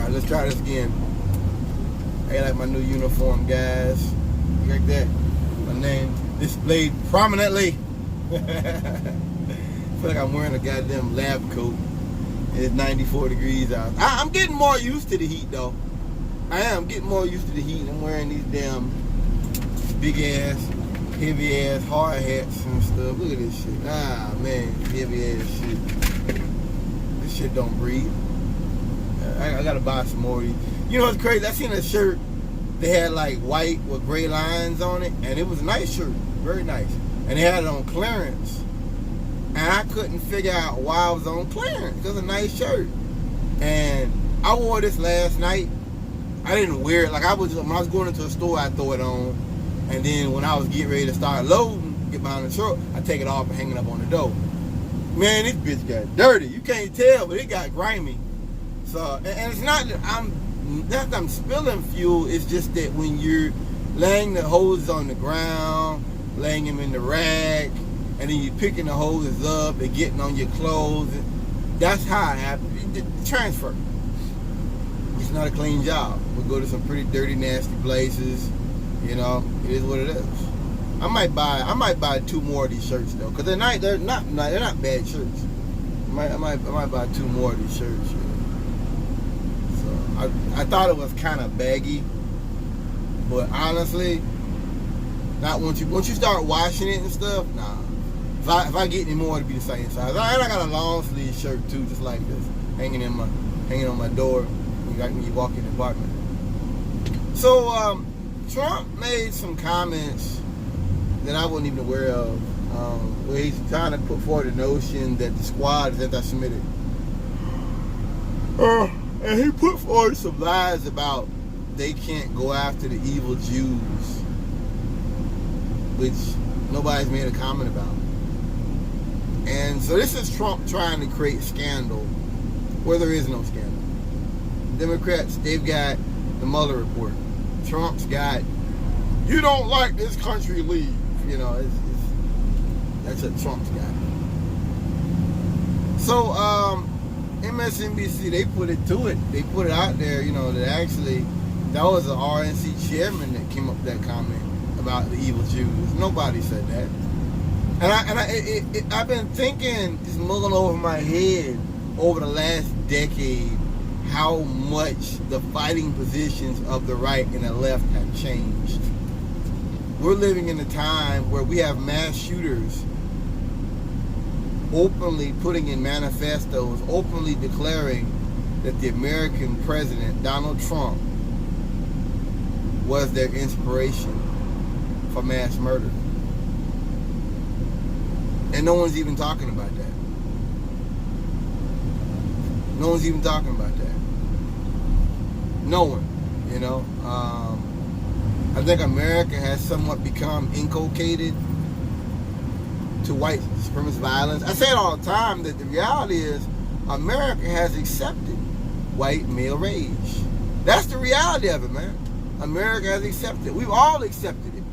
Alright, let's try this again. I like my new uniform, guys. You like that? My name displayed prominently. I feel like I'm wearing a goddamn lab coat. It's 94 degrees out. I'm getting more used to the heat, though. I am getting more used to the heat. I'm wearing these damn big ass, heavy ass hard hats and stuff. Look at this shit. Ah, man, heavy ass shit. This shit don't breathe. I gotta buy some more of these. You know what's crazy? I seen a shirt that had like white with gray lines on it, and it was a nice shirt, very nice. And they had it on clearance. And I couldn't figure out why it was on clearance. It was a nice shirt. And I wore this last night. I didn't wear it. Like when I was going into a store, I throw it on. And then when I was getting ready to start loading, get behind the truck, I take it off and hang it up on the door. Man, this bitch got dirty. You can't tell, but it got grimy. So, and it's not that I'm spilling fuel. It's just that when you're laying the hoses on the ground, laying them in the rack, and then you're picking the hoses up and getting on your clothes. That's how it happens. The transfer. It's not a clean job. We go to some pretty dirty, nasty places. You know, it is what it is. I might buy 2 more of these shirts though, because they're not bad shirts. I might buy 2 more of these shirts. You know? So I thought it was kind of baggy, but honestly, not once you start washing it and stuff. Nah. If I get any more, it'll be the same size. And I got a long sleeve shirt too, just like this, hanging on my door when you walk in the apartment. So Trump made some comments that I wasn't even aware of, where he's trying to put forward the notion that the squad is anti-Semitic. And he put forward some lies about they can't go after the evil Jews, which nobody's made a comment about. And so this is Trump trying to create scandal where there is no scandal. Democrats, they've got the Mueller report. Trump's got, you don't like this country, leave. You know, that's what Trump's got. So MSNBC, they put it out there, you know, that actually that was an RNC chairman that came up with that comment about the evil Jews. Nobody said that. And I've been thinking, just mulling over my head over the last decade, how much the fighting positions of the right and the left have changed. We're living in a time where we have mass shooters openly putting in manifestos, openly declaring that the American president, Donald Trump, was their inspiration for mass murder. And no one's even talking about that. No one's even talking about that. No one, you know. I think America has somewhat become inculcated to white supremacist violence. I say it all the time that the reality is America has accepted white male rage. That's the reality of it, man. America has accepted it. We've all accepted it.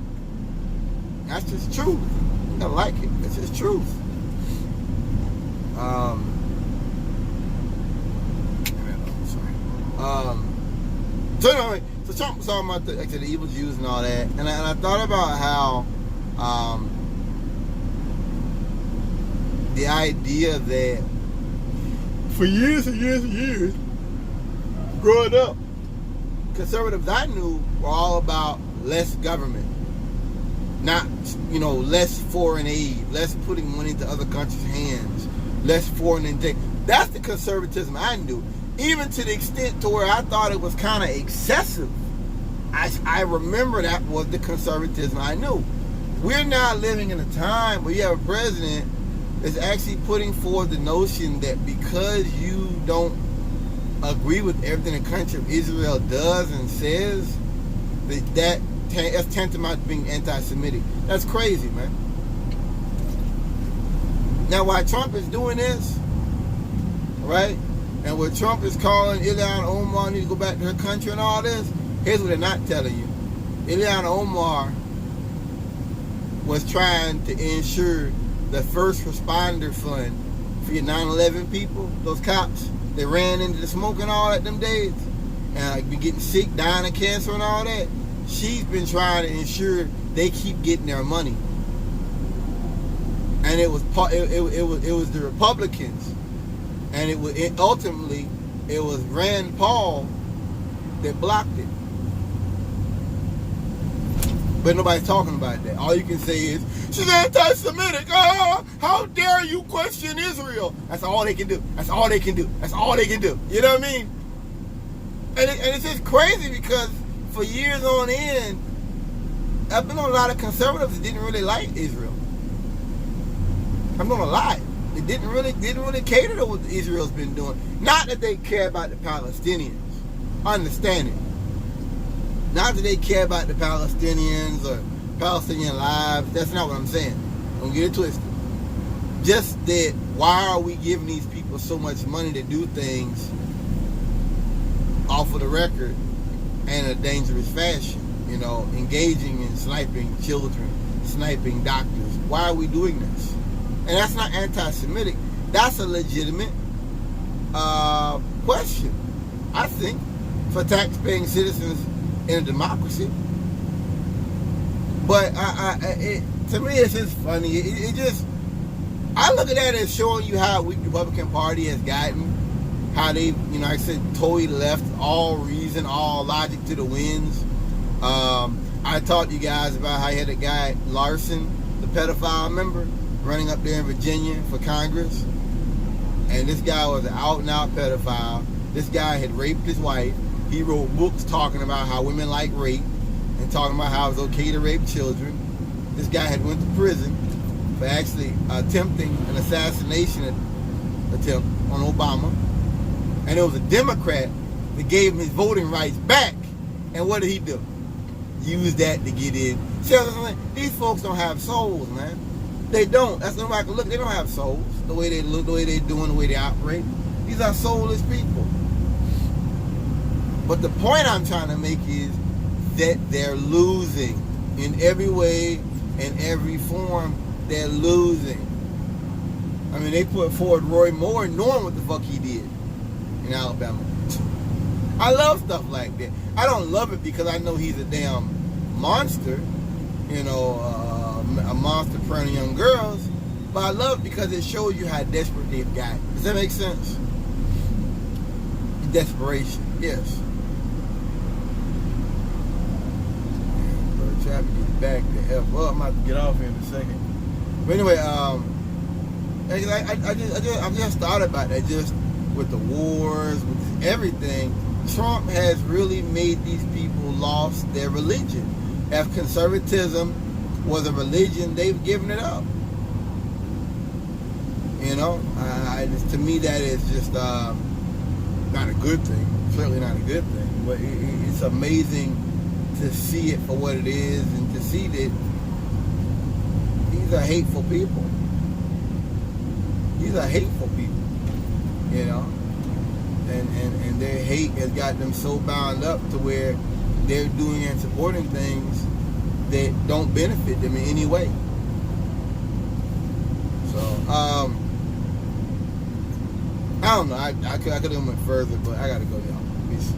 That's just truth. You don't like it. It's just truth. So Trump was talking about the evil Jews and all that, and I thought about how the idea that for years and years and years, growing up, conservatives I knew were all about less government, not, you know, less foreign aid, less putting money into other countries' hands, less foreign intake. That's the conservatism I knew. Even to the extent to where I thought it was kind of excessive. I remember that was the conservatism I knew. We're now living in a time where you have a president that's actually putting forward the notion that because you don't agree with everything the country of Israel does and says, that's tantamount to being anti-Semitic. That's crazy, man. Now, while Trump is doing this, right, and where Trump is calling Ilhan Omar need to go back to her country and all this, here's what they're not telling you. Ilhan Omar was trying to ensure the first responder fund for your 9/11 people, those cops that ran into the smoke and all that them days. and be getting sick, dying of cancer and all that, she's been trying to ensure they keep getting their money. And it was the Republicans, and ultimately it was Rand Paul that blocked it. But nobody's talking about that. All you can say is, she's anti-Semitic. Oh, how dare you question Israel? That's all they can do. That's all they can do. That's all they can do. You know what I mean? And it's just crazy because for years on end, I've been on a lot of conservatives that didn't really like Israel. I'm gonna lie. They didn't really cater to what Israel's been doing. Not that they care about the Palestinians. Understand it. Not that they care about the Palestinians or Palestinian lives. That's not what I'm saying. Don't get it twisted. Just that, why are we giving these people so much money to do things off of the record and in a dangerous fashion? You know, engaging in sniping children, sniping doctors. Why are we doing this? And that's not anti-Semitic. That's a legitimate question, I think, for tax-paying citizens in a democracy. But to me, it's just funny. It just, I look at that as showing you how weak the Republican Party has gotten. How they, you know, like I said, totally left all reason, all logic to the winds. I talked to you guys about how you had a guy, Larson, the pedophile member, running up there in Virginia for Congress. And this guy was an out-and-out pedophile. This guy had raped his wife. He wrote books talking about how women like rape and talking about how it's okay to rape children. This guy had went to prison for actually attempting an assassination attempt on Obama. And it was a Democrat that gave him his voting rights back. And what did he do? Use that to get in. See, these folks don't have souls, man. They don't. That's the way I can look. They don't have souls. The way they look, the way they're doing, the way they operate. These are soulless people. But the point I'm trying to make is that they're losing in every way, in every form. They're losing. I mean, they put forward Roy Moore knowing what the fuck he did in Alabama. I love stuff like that. I don't love it because I know he's a damn monster, you know, a monster preying on young girls. But I love it because it shows you how desperate they've got. Does that make sense? Desperation, yes. But traffic is back to F up. I'm about to get off here in a second. But anyway, I just thought about that. Just with the wars, with everything, Trump has really made these people lost their religion. If conservatism was a religion, they've given it up. You know, to me that is just not a good thing. Certainly not a good thing. But it's amazing to see it for what it is and to see that these are hateful people. These are hateful people. You know, and their hate has got them so bound up to where they're doing and supporting things that don't benefit them in any way. So, I don't know. I could have went further, but I gotta go, y'all. Peace.